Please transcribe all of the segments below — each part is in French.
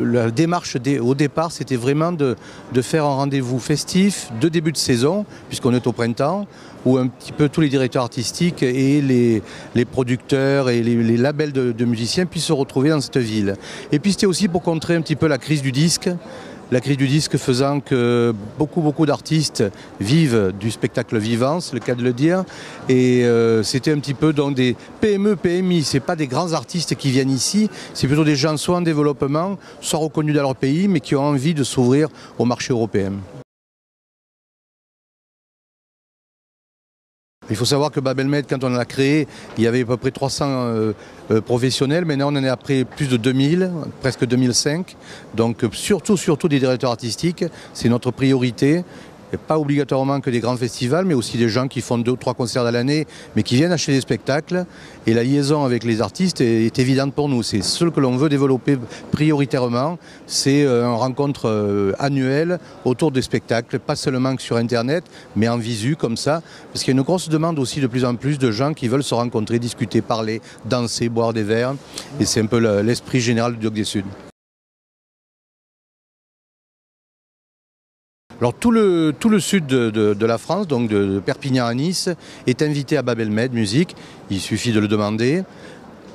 La démarche au départ, c'était vraiment de faire un rendez-vous festif de début de saison, puisqu'on est au printemps, où un petit peu tous les directeurs artistiques et les producteurs et les labels de musiciens puissent se retrouver dans cette ville. Et puis c'était aussi pour contrer un petit peu la crise du disque. La crise du disque faisant que beaucoup d'artistes vivent du spectacle vivant, c'est le cas de le dire. Et c'était un petit peu dans des PME, PMI, c'est pas des grands artistes qui viennent ici, c'est plutôt des gens soit en développement, soit reconnus dans leur pays, mais qui ont envie de s'ouvrir au marché européen. Il faut savoir que Babelmed, quand on l'a créé, il y avait à peu près 300 professionnels. Maintenant, on en est après plus de 2000, presque 2005. Donc surtout des directeurs artistiques, c'est notre priorité. Et pas obligatoirement que des grands festivals, mais aussi des gens qui font 2 ou 3 concerts à l'année, mais qui viennent acheter des spectacles. Et la liaison avec les artistes est évidente pour nous. C'est ce que l'on veut développer prioritairement. C'est une rencontre annuelle autour des spectacles, pas seulement sur Internet, mais en visu comme ça. Parce qu'il y a une grosse demande aussi de plus en plus de gens qui veulent se rencontrer, discuter, parler, danser, boire des verres. Et c'est un peu l'esprit général du Dioc des Suds. Alors tout le sud de la France, donc de Perpignan à Nice, est invité à Babelmed Musique. Il suffit de le demander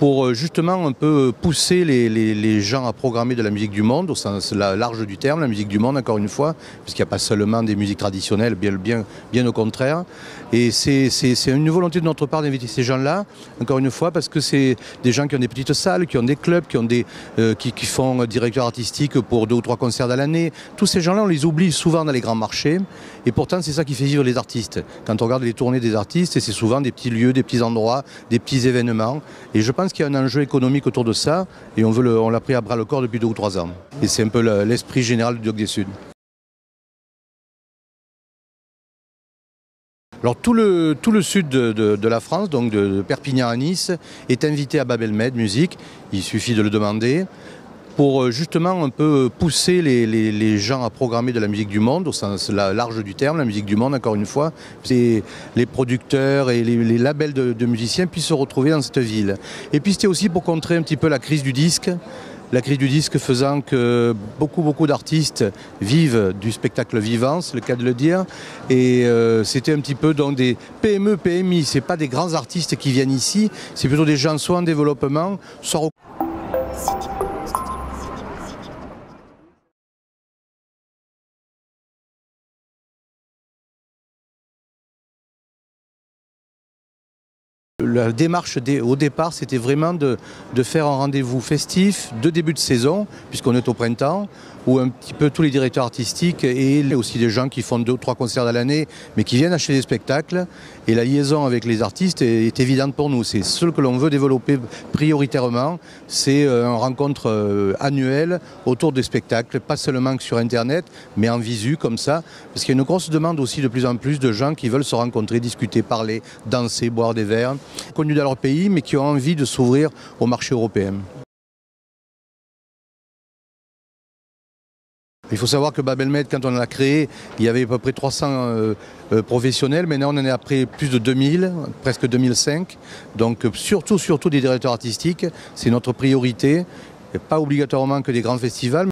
pour justement un peu pousser les gens à programmer de la musique du monde, au sens large du terme, la musique du monde encore une fois, puisqu'il n'y a pas seulement des musiques traditionnelles, bien au contraire. Et c'est une volonté de notre part d'inviter ces gens-là, encore une fois, parce que c'est des gens qui ont des petites salles, qui ont des clubs, qui font directeur artistique pour 2 ou 3 concerts à l'année. Tous ces gens-là, on les oublie souvent dans les grands marchés, et pourtant c'est ça qui fait vivre les artistes. Quand on regarde les tournées des artistes, c'est souvent des petits lieux, des petits endroits, des petits événements. Et je pense qu'il y a un enjeu économique autour de ça, et on l'a pris à bras le corps depuis 2 ou 3 ans. Et c'est un peu l'esprit général du Dioc des Suds. Alors tout le sud de la France, donc de Perpignan à Nice, est invité à Babelmed Musique. Il suffit de le demander pour justement un peu pousser les gens à programmer de la musique du monde, au sens large du terme, la musique du monde encore une fois. Les producteurs et les labels de musiciens puissent se retrouver dans cette ville. Et puis c'était aussi pour contrer un petit peu la crise du disque. La crise du disque faisant que beaucoup d'artistes vivent du spectacle vivant, c'est le cas de le dire. Et c'était un petit peu dans des PME, PMI, c'est pas des grands artistes qui viennent ici, c'est plutôt des gens soit en développement, soit... La démarche au départ, c'était vraiment de faire un rendez-vous festif de début de saison, puisqu'on est au printemps, où un petit peu tous les directeurs artistiques et aussi des gens qui font 2 ou 3 concerts à l'année, mais qui viennent acheter des spectacles. Et la liaison avec les artistes est évidente pour nous. C'est ce que l'on veut développer prioritairement. C'est une rencontre annuelle autour des spectacles, pas seulement sur Internet, mais en visu comme ça. Parce qu'il y a une grosse demande aussi de plus en plus de gens qui veulent se rencontrer, discuter, parler, danser, boire des verres, connus dans leur pays, mais qui ont envie de s'ouvrir au marché européen. Il faut savoir que Babelmed, quand on l'a créé, il y avait à peu près 300 professionnels. Maintenant, on en est après plus de 2000, presque 2005. Donc surtout des directeurs artistiques, c'est notre priorité. Et pas obligatoirement que des grands festivals.